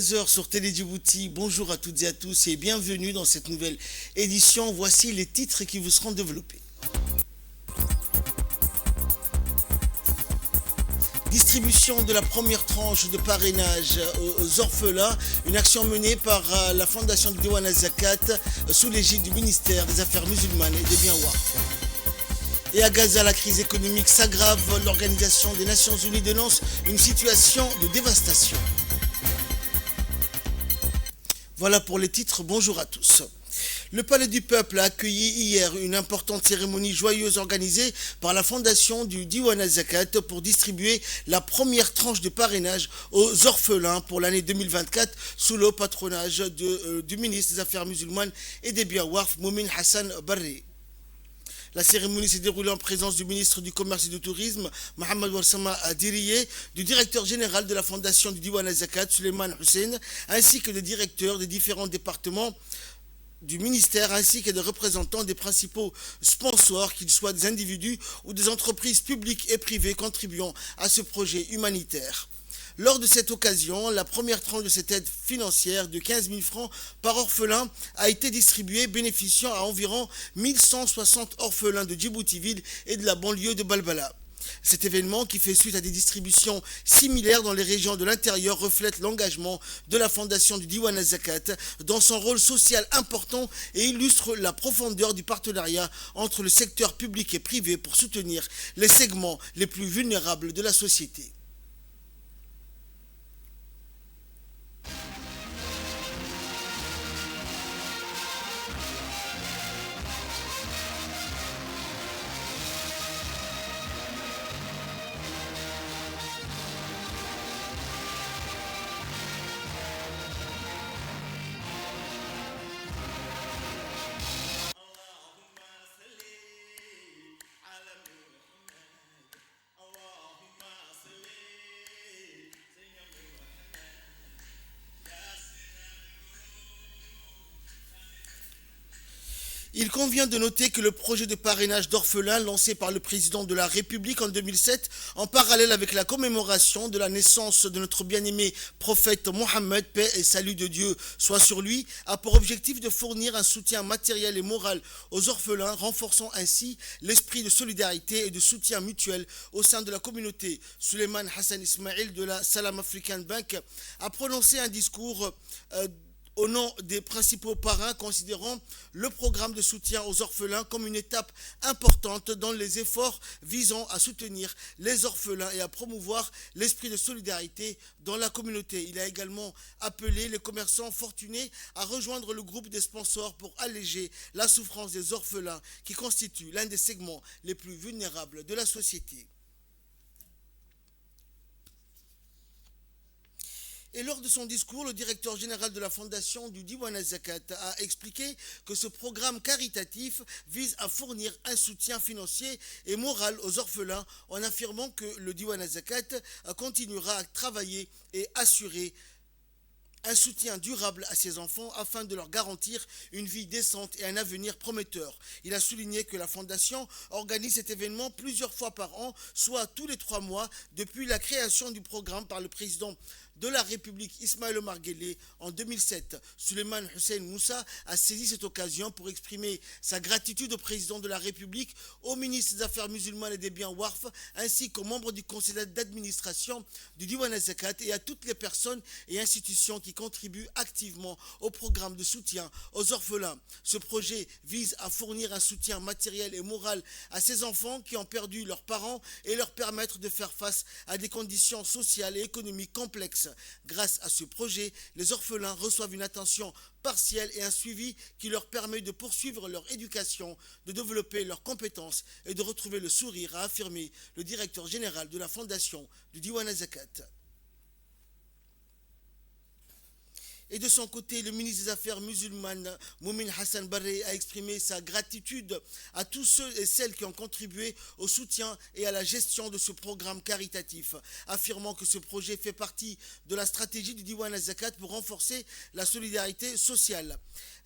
13 heures sur Télé Djibouti. Bonjour à toutes et à tous et bienvenue dans cette nouvelle édition. Voici les titres qui vous seront développés. Distribution de la première tranche de parrainage aux orphelins, une action menée par la Fondation du Diwan Zakat sous l'égide du ministère des Affaires musulmanes et des biens Waqf. Et à Gaza, la crise économique s'aggrave. L'Organisation des Nations Unies dénonce une situation de dévastation. Voilà pour les titres, bonjour à tous. Le Palais du Peuple a accueilli hier une importante cérémonie joyeuse organisée par la fondation du Diwan Zakat pour distribuer la première tranche de parrainage aux orphelins pour l'année 2024 sous le patronage du ministre des Affaires musulmanes et des biens Waqf, Moumin Hassan Barri. La cérémonie s'est déroulée en présence du ministre du Commerce et du Tourisme, Mohamed Warsama Diriye, du directeur général de la fondation du Diwan Zakat, Suleiman Hussein, ainsi que des directeurs des différents départements du ministère, ainsi que des représentants des principaux sponsors, qu'ils soient des individus ou des entreprises publiques et privées contribuant à ce projet humanitaire. Lors de cette occasion, la première tranche de cette aide financière de 15 000 francs par orphelin a été distribuée, bénéficiant à environ 1160 orphelins de Djibouti-Ville et de la banlieue de Balbala. Cet événement, qui fait suite à des distributions similaires dans les régions de l'intérieur, reflète l'engagement de la fondation du Diwan Zakat dans son rôle social important et illustre la profondeur du partenariat entre le secteur public et privé pour soutenir les segments les plus vulnérables de la société. Il convient de noter que le projet de parrainage d'orphelins lancé par le président de la République en 2007, en parallèle avec la commémoration de la naissance de notre bien-aimé prophète Mohammed, paix et salut de Dieu soit sur lui, a pour objectif de fournir un soutien matériel et moral aux orphelins, renforçant ainsi l'esprit de solidarité et de soutien mutuel au sein de la communauté. Suleiman Hassan Ismail de la Salam African Bank a prononcé un discours au nom des principaux parrains, considérant le programme de soutien aux orphelins comme une étape importante dans les efforts visant à soutenir les orphelins et à promouvoir l'esprit de solidarité dans la communauté. Il a également appelé les commerçants fortunés à rejoindre le groupe des sponsors pour alléger la souffrance des orphelins qui constituent l'un des segments les plus vulnérables de la société. Et lors de son discours, le directeur général de la fondation du Diwan Zakat a expliqué que ce programme caritatif vise à fournir un soutien financier et moral aux orphelins en affirmant que le Diwan Zakat continuera à travailler et assurer un soutien durable à ces enfants afin de leur garantir une vie décente et un avenir prometteur. Il a souligné que la Fondation organise cet événement plusieurs fois par an, soit tous les 3 mois, depuis la création du programme par le président de la République Ismaël Omar Guelleh en 2007. Suleiman Hussein Moussa a saisi cette occasion pour exprimer sa gratitude au président de la République, au ministre des Affaires musulmanes et des biens Waqf, ainsi qu'aux membres du conseil d'administration du Diwan Zakat et à toutes les personnes et institutions qui contribuent activement au programme de soutien aux orphelins. Ce projet vise à fournir un soutien matériel et moral à ces enfants qui ont perdu leurs parents et leur permettre de faire face à des conditions sociales et économiques complexes. Grâce à ce projet, les orphelins reçoivent une attention partielle et un suivi qui leur permet de poursuivre leur éducation, de développer leurs compétences et de retrouver le sourire, a affirmé le directeur général de la fondation du Diwan Zakat. Et de son côté, le ministre des Affaires musulmanes, Moumin Hassan Barri, a exprimé sa gratitude à tous ceux et celles qui ont contribué au soutien et à la gestion de ce programme caritatif, affirmant que ce projet fait partie de la stratégie du Diwan Zakat pour renforcer la solidarité sociale.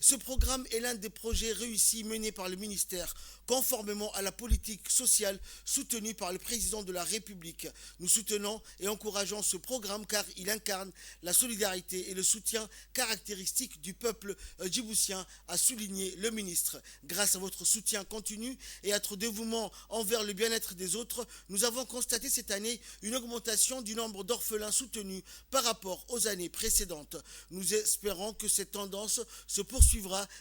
Ce programme est l'un des projets réussis menés par le ministère, conformément à la politique sociale soutenue par le président de la République. Nous soutenons et encourageons ce programme car il incarne la solidarité et le soutien caractéristique du peuple djiboutien, a souligné le ministre. Grâce à votre soutien continu et à votre dévouement envers le bien-être des autres, nous avons constaté cette année une augmentation du nombre d'orphelins soutenus par rapport aux années précédentes. Nous espérons que cette tendance se poursuivra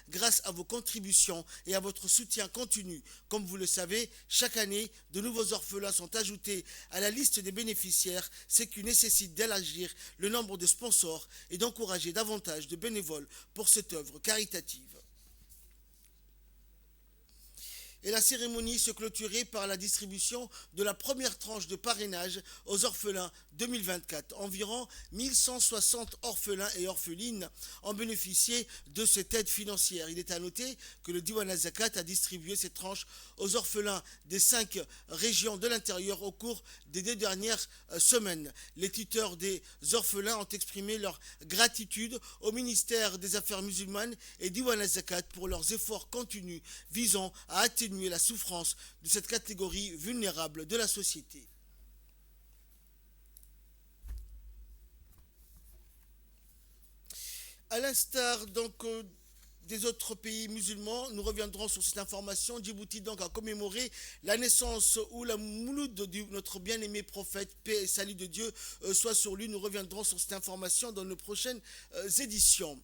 grâce à vos contributions et à votre soutien continu. Comme vous le savez, chaque année, de nouveaux orphelins sont ajoutés à la liste des bénéficiaires, ce qui nécessite d'élargir le nombre de sponsors et d'encourager davantage de bénévoles pour cette œuvre caritative. Et la cérémonie se clôturait par la distribution de la première tranche de parrainage aux orphelins 2024. Environ 1160 orphelins et orphelines ont bénéficié de cette aide financière. Il est à noter que le Diwan al-Zakat a distribué cette tranche aux orphelins des 5 régions de l'intérieur au cours des 2 dernières semaines. Les tuteurs des orphelins ont exprimé leur gratitude au ministère des Affaires musulmanes et Diwan al-Zakat pour leurs efforts continus visant à atténuer la souffrance de cette catégorie vulnérable de la société. À l'instar des autres pays musulmans, nous reviendrons sur cette information. Djibouti donc a commémoré la naissance ou la mouloud de notre bien-aimé prophète, paix et salut de Dieu soit sur lui. Nous reviendrons sur cette information dans nos prochaines éditions.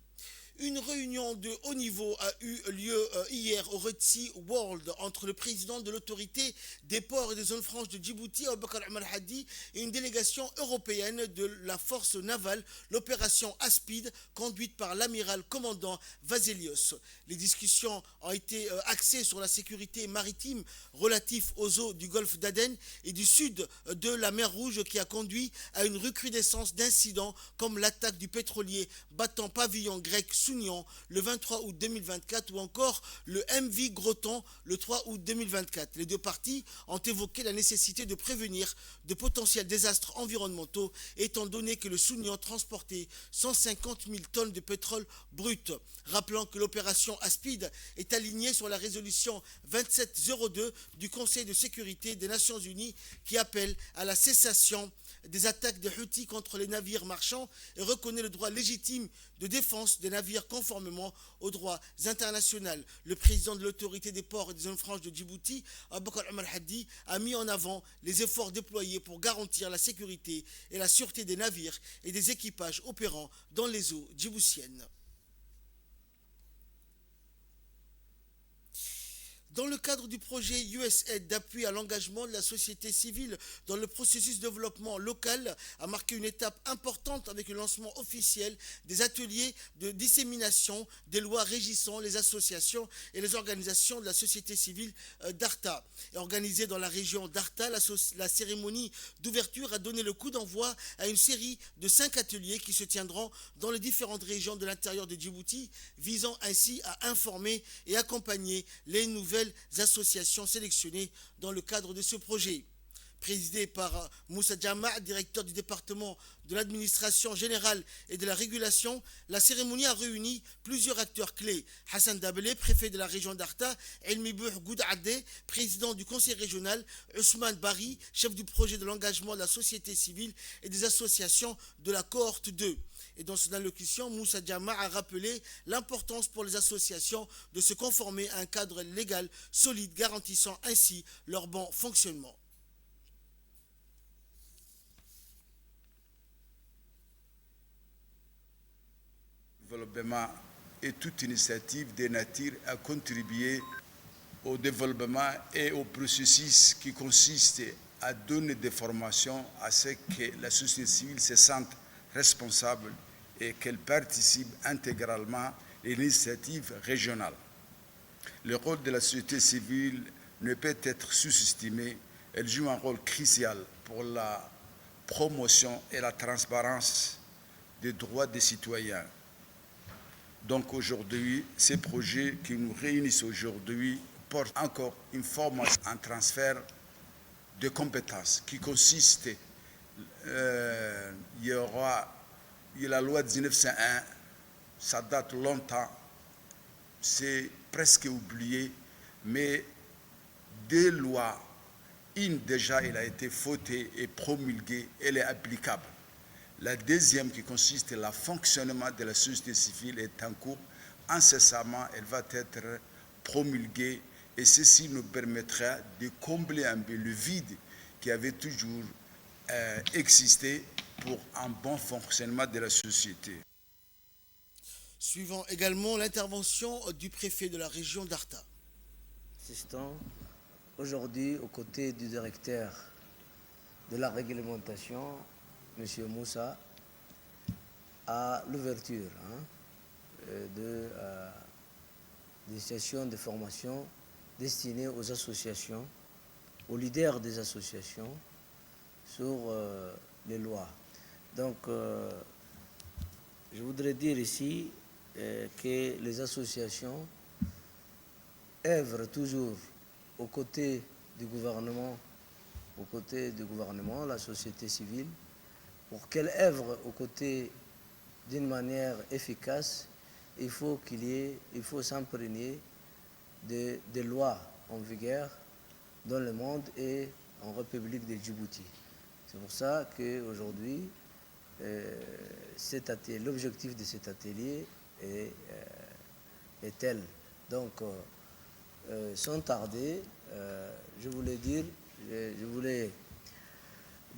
Une réunion de haut niveau a eu lieu hier au Retsi World entre le président de l'autorité des ports et des zones franches de Djibouti, Aboubakar Omar Hadi, et une délégation européenne de la force navale, l'opération Aspide, conduite par l'amiral commandant Vaselios. Les discussions ont été axées sur la sécurité maritime relative aux eaux du golfe d'Aden et du sud de la mer Rouge, qui a conduit à une recrudescence d'incidents comme l'attaque du pétrolier battant pavillon grec Sounion le 23 août 2024 ou encore le MV Groton le 3 août 2024. Les deux parties ont évoqué la nécessité de prévenir de potentiels désastres environnementaux étant donné que le Sounion transportait 150 000 tonnes de pétrole brut. Rappelant que l'opération Aspide est alignée sur la résolution 2702 du Conseil de sécurité des Nations Unies qui appelle à la cessation des attaques des Houthis contre les navires marchands et reconnaît le droit légitime de défense des navires conformément aux droits internationaux. Le président de l'autorité des ports et des zones franches de Djibouti, Aboubakar Omar Hadi, a mis en avant les efforts déployés pour garantir la sécurité et la sûreté des navires et des équipages opérant dans les eaux djiboutiennes. Dans le cadre du projet USAID d'appui à l'engagement de la société civile dans le processus de développement local a marqué une étape importante avec le lancement officiel des ateliers de dissémination des lois régissant les associations et les organisations de la société civile d'Arta. Organisée dans la région d'Arta, la cérémonie d'ouverture a donné le coup d'envoi à une série de 5 ateliers qui se tiendront dans les différentes régions de l'intérieur de Djibouti, visant ainsi à informer et accompagner les nouvelles associations sélectionnées dans le cadre de ce projet. Présidé par Moussa Djama, directeur du département de l'administration générale et de la régulation, la cérémonie a réuni plusieurs acteurs clés. Hassan Dabelé, préfet de la région d'Arta, Elmi Bouh Goudadé, président du conseil régional, Ousmane Bari, chef du projet de l'engagement de la société civile et des associations de la cohorte 2. Et dans son allocution, Moussa Djama a rappelé l'importance pour les associations de se conformer à un cadre légal solide garantissant ainsi leur bon fonctionnement. Le développement est toute initiative de nature à contribuer au développement et au processus qui consiste à donner des formations à ce que la société civile se sente responsable et qu'elle participe intégralement à l'initiative régionale. Le rôle de la société civile ne peut être sous-estimé. Elle joue un rôle crucial pour la promotion et la transparence des droits des citoyens. Donc aujourd'hui, ces projets qui nous réunissent aujourd'hui portent encore une formation, un transfert de compétences qui consiste, il y a la loi de 1901, ça date longtemps, c'est presque oublié, mais des lois, une déjà, elle a été votée et promulguée, elle est applicable. La deuxième, qui consiste à le fonctionnement de la société civile, est en cours. Incessamment, elle va être promulguée et ceci nous permettra de combler un peu le vide qui avait toujours existé pour un bon fonctionnement de la société. Suivant également l'intervention du préfet de la région d'Arta. Assistant aujourd'hui aux côtés du directeur de la réglementation, M. Moussa, à l'ouverture des sessions de formation destinées aux associations, aux leaders des associations sur les lois. Donc, je voudrais dire ici que les associations œuvrent toujours aux côtés du gouvernement, la société civile, pour qu'elle œuvre aux côtés d'une manière efficace. Il faut s'imprégner des lois en vigueur dans le monde et en République de Djibouti. C'est pour ça qu'aujourd'hui, l'objectif de cet atelier est tel. Donc, sans tarder, je voulais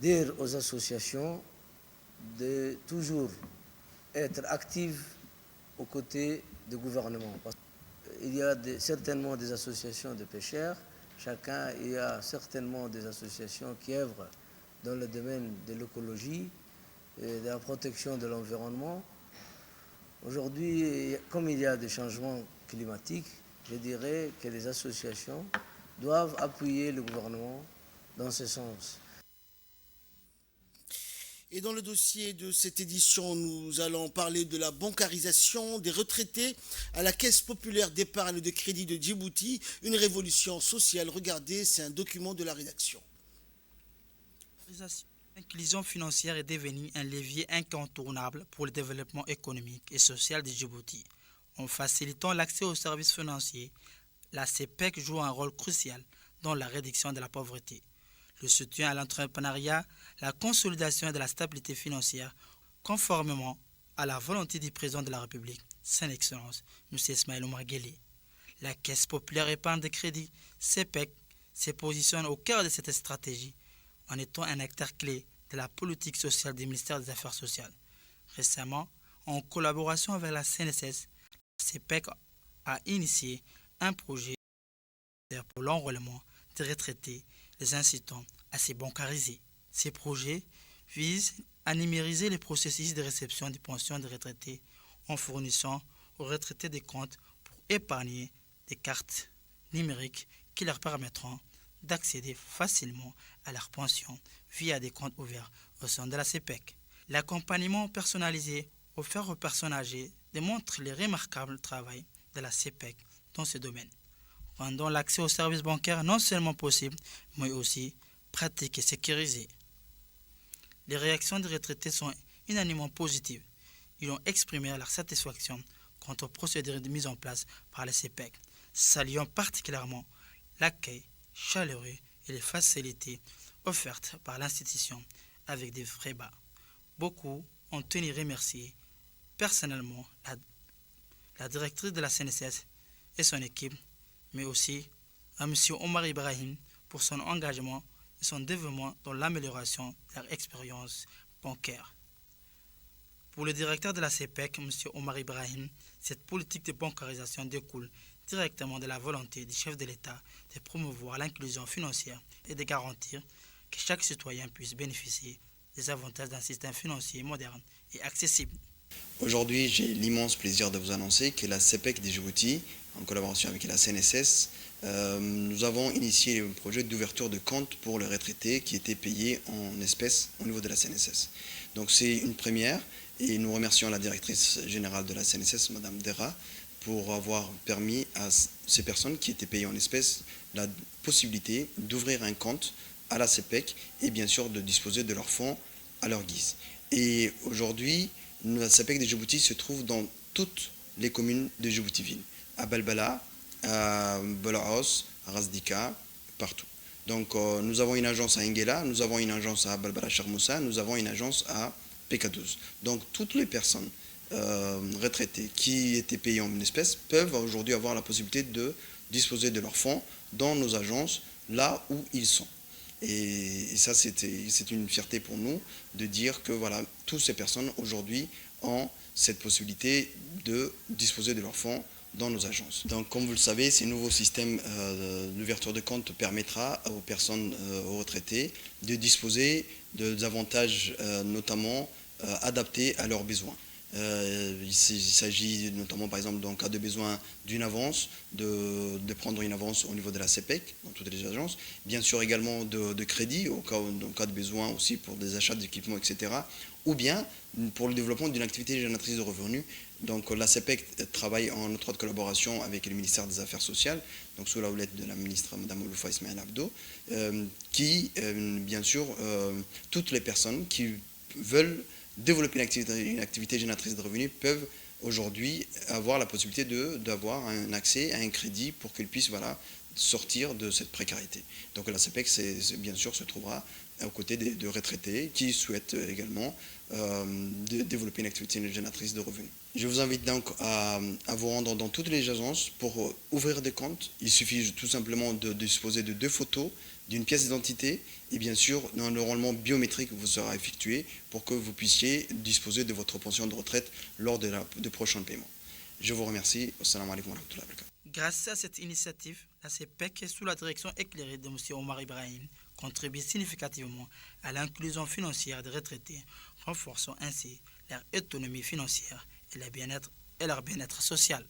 dire aux associations de toujours être actives aux côtés du gouvernement. Il y a certainement des associations de pêcheurs, il y a certainement des associations qui œuvrent dans le domaine de l'écologie et de la protection de l'environnement. Aujourd'hui, comme il y a des changements climatiques, je dirais que les associations doivent appuyer le gouvernement dans ce sens. Et dans le dossier de cette édition, nous allons parler de la bancarisation des retraités à la Caisse populaire d'épargne de crédit de Djibouti, une révolution sociale. Regardez, c'est un document de la rédaction. L'inclusion financière est devenue un levier incontournable pour le développement économique et social de Djibouti. En facilitant l'accès aux services financiers, la CPEC joue un rôle crucial dans la réduction de la pauvreté, le soutien à l'entrepreneuriat, la consolidation de la stabilité financière, conformément à la volonté du président de la République, Son Excellence, M. Ismaël Omar Guelleh. La Caisse populaire épargne de crédit, CPEC, se positionne au cœur de cette stratégie en étant un acteur clé de la politique sociale du ministère des Affaires sociales. Récemment, en collaboration avec la CNSS, la CPEC a initié un projet pour l'enrôlement des retraités, les incitant à se bancariser. Ces projets visent à numériser les processus de réception des pensions des retraités en fournissant aux retraités des comptes pour épargner des cartes numériques qui leur permettront d'accéder facilement à leur pension via des comptes ouverts au sein de la CPEC. L'accompagnement personnalisé offert aux personnes âgées démontre le remarquable travail de la CPEC dans ce domaine, rendant l'accès aux services bancaires non seulement possible, mais aussi pratique et sécurisé. Les réactions des retraités sont unanimement positives. Ils ont exprimé leur satisfaction quant aux procédures de mise en place par la CPEC, saluant particulièrement l'accueil chaleureux et les facilités offertes par l'institution avec des frais bas. Beaucoup ont tenu à remercier personnellement la directrice de la CNSS et son équipe, mais aussi à M. Omar Ibrahim pour son engagement et son dévouement dans l'amélioration de leur expérience bancaire. Pour le directeur de la CPEC, M. Omar Ibrahim, cette politique de bancarisation découle directement de la volonté du chef de l'État de promouvoir l'inclusion financière et de garantir que chaque citoyen puisse bénéficier des avantages d'un système financier moderne et accessible. Aujourd'hui, j'ai l'immense plaisir de vous annoncer que la CPEC de Djibouti, en collaboration avec la CNSS, nous avons initié un projet d'ouverture de compte pour les retraités qui étaient payés en espèces au niveau de la CNSS. Donc c'est une première et nous remercions la directrice générale de la CNSS, Mme Dera, pour avoir permis à ces personnes qui étaient payées en espèces la possibilité d'ouvrir un compte à la CPEC et bien sûr de disposer de leurs fonds à leur guise. Et aujourd'hui, la CPEC de Djibouti se trouve dans toutes les communes de Djibouti-Ville. à Balbala, à Bolaos, à Razdika, partout. Donc nous avons une agence à Nguela, nous avons une agence à Balbala Charmoussa, nous avons une agence à PK12. Donc toutes les personnes retraités qui étaient payés en espèces peuvent aujourd'hui avoir la possibilité de disposer de leurs fonds dans nos agences, là où ils sont. Et ça, c'est une fierté pour nous de dire que voilà, toutes ces personnes aujourd'hui ont cette possibilité de disposer de leurs fonds dans nos agences. Donc, comme vous le savez, ce nouveau système d'ouverture de compte permettra aux personnes, aux retraités, de disposer d'avantages notamment adaptés à leurs besoins. Il s'agit notamment, par exemple, dans le cas de besoin d'une avance, de prendre une avance au niveau de la CEPEC, dans toutes les agences. Bien sûr également de crédit, dans le cas de besoin aussi pour des achats d'équipements, etc. Ou bien pour le développement d'une activité génératrice de revenus. Donc la CEPEC travaille en étroite collaboration avec le ministère des Affaires sociales, donc sous la houlette de la ministre Mme Ouloufa Ismaël Abdo, qui, bien sûr, toutes les personnes qui veulent développer une activité génératrice de revenus peuvent aujourd'hui avoir la possibilité d'avoir un accès à un crédit pour qu'ils puissent sortir de cette précarité. Donc la CEPEC, bien sûr, se trouvera aux côtés de retraités qui souhaitent également développer une activité génératrice de revenus. Je vous invite donc à vous rendre dans toutes les agences pour ouvrir des comptes. Il suffit tout simplement de disposer de 2 photos, d'une pièce d'identité et bien sûr un enrôlement biométrique vous sera effectué pour que vous puissiez disposer de votre pension de retraite lors de prochains paiements. Je vous remercie. Assalamu alaikum wa rahmatullahi wa barakatuh. Grâce à cette initiative, la CEPEC, sous la direction éclairée de M. Omar Ibrahim, contribue significativement à l'inclusion financière des retraités, renforçant ainsi leur autonomie financière et leur bien-être social.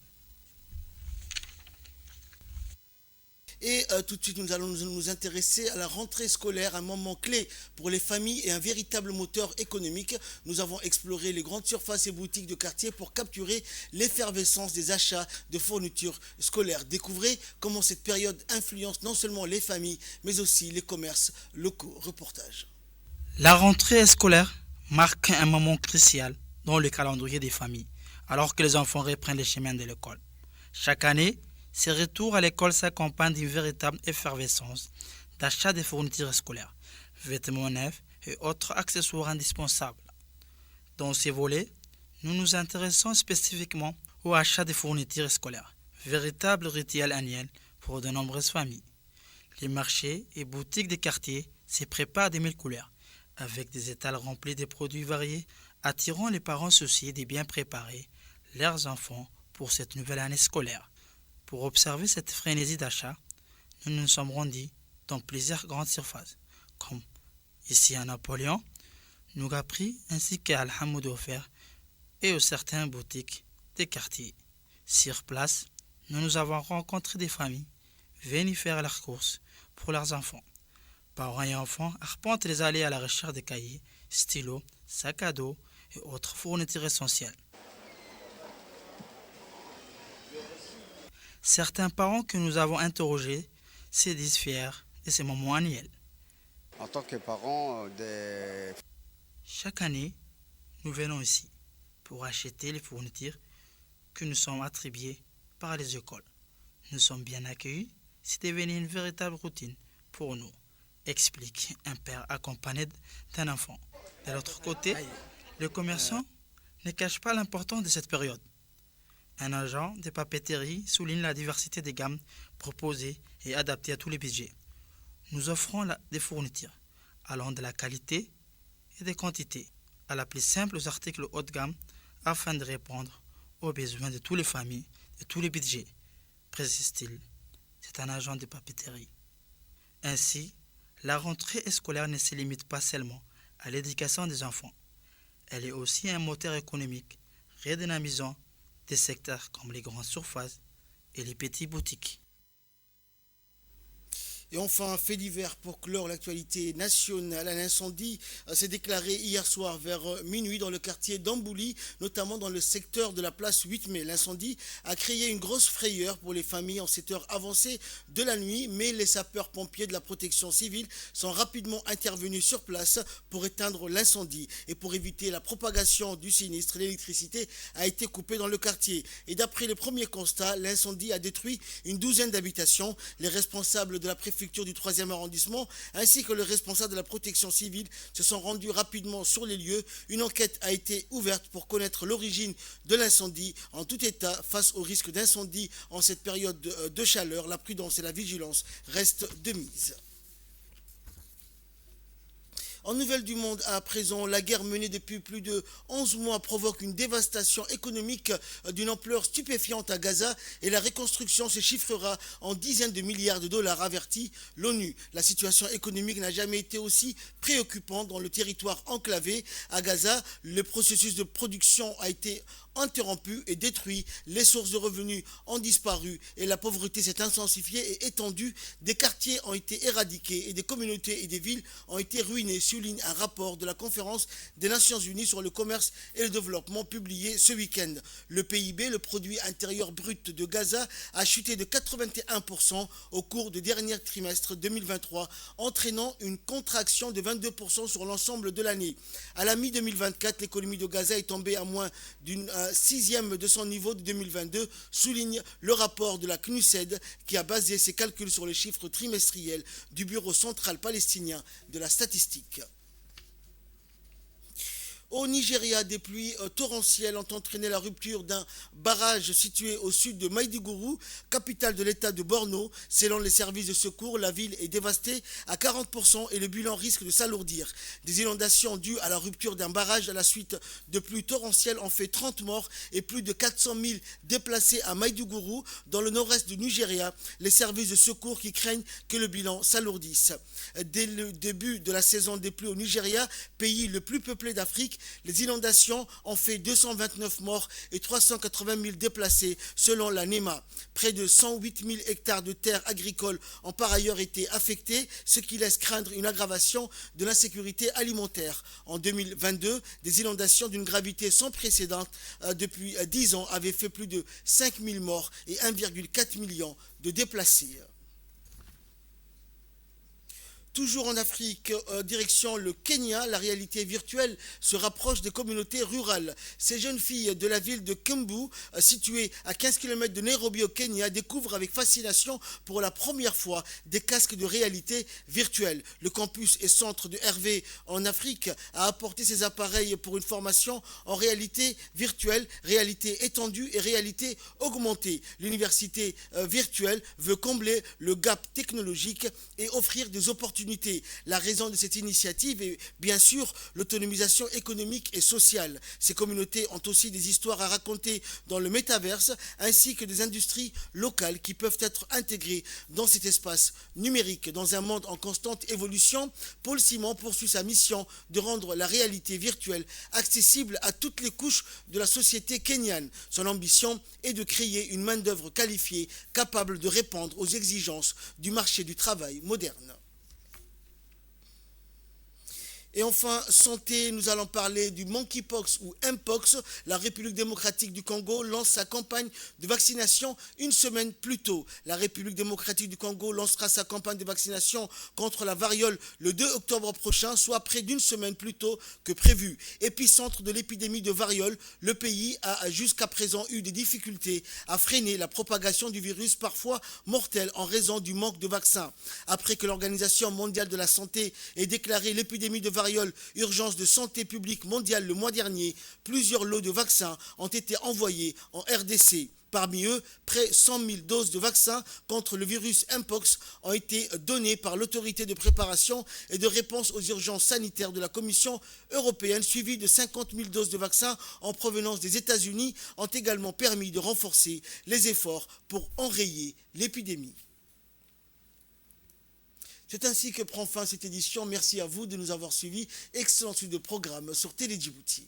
Et tout de suite, nous allons nous intéresser à la rentrée scolaire, un moment clé pour les familles et un véritable moteur économique. Nous avons exploré les grandes surfaces et boutiques de quartier pour capturer l'effervescence des achats de fournitures scolaires. Découvrez comment cette période influence non seulement les familles, mais aussi les commerces locaux. Reportage. La rentrée scolaire marque un moment crucial dans le calendrier des familles, alors que les enfants reprennent les chemins de l'école. Chaque année, ces retours à l'école s'accompagnent d'une véritable effervescence d'achat de fournitures scolaires, vêtements neufs et autres accessoires indispensables. Dans ces volets, nous nous intéressons spécifiquement au achat de fournitures scolaires, véritable rituel annuel pour de nombreuses familles. Les marchés et boutiques des quartiers se préparent de mille couleurs, avec des étals remplis de produits variés, attirant les parents soucieux de bien préparer leurs enfants pour cette nouvelle année scolaire. Pour observer cette frénésie d'achat, nous nous sommes rendus dans plusieurs grandes surfaces, comme ici à Napoléon, Nougaprix ainsi qu'à Al-Hamoud Offert et aux certaines boutiques des quartiers. Sur place, nous avons rencontré des familles venues faire leurs courses pour leurs enfants. Parents et enfants arpentent les allées à la recherche de cahiers, stylos, sacs à dos et autres fournitures essentielles. Certains parents que nous avons interrogés se disent fiers de ces moments annuels. En tant que parent, Chaque année, nous venons ici pour acheter les fournitures que nous sommes attribuées par les écoles. Nous sommes bien accueillis, c'est devenu une véritable routine pour nous, explique un père accompagné d'un enfant. De l'autre côté, le commerçant ne cache pas l'importance de cette période. Un agent de papeterie souligne la diversité des gammes proposées et adaptées à tous les budgets. Nous offrons des fournitures allant de la qualité et des quantités à la plus simple aux articles haut de gamme afin de répondre aux besoins de toutes les familles et tous les budgets, précise-t-il. C'est un agent de papeterie. Ainsi, la rentrée scolaire ne se limite pas seulement à l'éducation des enfants. Elle est aussi un moteur économique redynamisant des secteurs comme les grandes surfaces et les petites boutiques. Et enfin, fait divers pour clore l'actualité nationale. Un incendie s'est déclaré hier soir vers minuit dans le quartier d'Ambouli, notamment dans le secteur de la place 8 mai. L'incendie a créé une grosse frayeur pour les familles en cette heure avancée de la nuit, mais les sapeurs-pompiers de la protection civile sont rapidement intervenus sur place pour éteindre l'incendie. Et pour éviter la propagation du sinistre, l'électricité a été coupée dans le quartier. Et d'après les premiers constats, l'incendie a détruit une douzaine d'habitations. Les responsables de la préfecture du 3e arrondissement ainsi que le responsable de la protection civile se sont rendus rapidement sur les lieux. Une enquête a été ouverte pour connaître l'origine de l'incendie. En tout état, face au risque d'incendie en cette période de chaleur, la prudence et la vigilance restent de mise. En nouvelles du monde, à présent, la guerre menée depuis plus de 11 mois provoque une dévastation économique d'une ampleur stupéfiante à Gaza et la reconstruction se chiffrera en dizaines de milliards de dollars, avertit l'ONU. La situation économique n'a jamais été aussi préoccupante dans le territoire enclavé. À Gaza, le processus de production a été interrompu et détruit, les sources de revenus ont disparu et la pauvreté s'est intensifiée et étendue. Des quartiers ont été éradiqués et des communautés et des villes ont été ruinées, souligne un rapport de la conférence des Nations Unies sur le commerce et le développement publié ce week-end. Le PIB, le produit intérieur brut de Gaza, a chuté de 81% au cours du dernier trimestre 2023, entraînant une contraction de 22% sur l'ensemble de l'année. À la mi-2024, l'économie de Gaza est tombée à moins d'une sixième de son niveau de 2022, souligne le rapport de la CNUSED qui a basé ses calculs sur les chiffres trimestriels du Bureau central palestinien de la statistique. Au Nigeria, des pluies torrentielles ont entraîné la rupture d'un barrage situé au sud de Maiduguri, capitale de l'état de Borno. Selon les services de secours, la ville est dévastée à 40% et le bilan risque de s'alourdir. Des inondations dues à la rupture d'un barrage à la suite de pluies torrentielles ont fait 30 morts et plus de 400 000 déplacés à Maiduguri, dans le nord-est du Nigeria. Les services de secours qui craignent que le bilan s'alourdisse. Dès le début de la saison des pluies au Nigeria, pays le plus peuplé d'Afrique, les inondations ont fait 229 morts et 380 000 déplacés selon la NEMA. Près de 108 000 hectares de terres agricoles ont par ailleurs été affectés, ce qui laisse craindre une aggravation de l'insécurité alimentaire. En 2022, des inondations d'une gravité sans précédent depuis 10 ans avaient fait plus de 5 000 morts et 1,4 million de déplacés. Toujours en Afrique, direction le Kenya, la réalité virtuelle se rapproche des communautés rurales. Ces jeunes filles de la ville de Kembu, située à 15 km de Nairobi au Kenya, découvrent avec fascination pour la première fois des casques de réalité virtuelle. Le campus et centre de Hervé en Afrique a apporté ces appareils pour une formation en réalité virtuelle, réalité étendue et réalité augmentée. L'université virtuelle veut combler le gap technologique et offrir des opportunités. La raison de cette initiative est bien sûr l'autonomisation économique et sociale. Ces communautés ont aussi des histoires à raconter dans le métaverse ainsi que des industries locales qui peuvent être intégrées dans cet espace numérique. Dans un monde en constante évolution, Paul Simon poursuit sa mission de rendre la réalité virtuelle accessible à toutes les couches de la société kenyane. Son ambition est de créer une main-d'œuvre qualifiée capable de répondre aux exigences du marché du travail moderne. Et enfin, santé, nous allons parler du monkeypox ou mpox. La République démocratique du Congo lance sa campagne de vaccination une semaine plus tôt. La République démocratique du Congo lancera sa campagne de vaccination contre la variole le 2 octobre prochain, soit près d'une semaine plus tôt que prévu. Épicentre de l'épidémie de variole, le pays a jusqu'à présent eu des difficultés à freiner la propagation du virus, parfois mortel en raison du manque de vaccins. Après que l'Organisation mondiale de la santé ait déclaré l'épidémie de variole urgence de santé publique mondiale le mois dernier, plusieurs lots de vaccins ont été envoyés en RDC. Parmi eux, près de 100 000 doses de vaccins contre le virus mpox ont été données par l'autorité de préparation et de réponse aux urgences sanitaires de la Commission européenne, suivies de 50 000 doses de vaccins en provenance des États-Unis, ont également permis de renforcer les efforts pour enrayer l'épidémie. C'est ainsi que prend fin cette édition. Merci à vous de nous avoir suivis. Excellente suite de programme sur Télé Djibouti.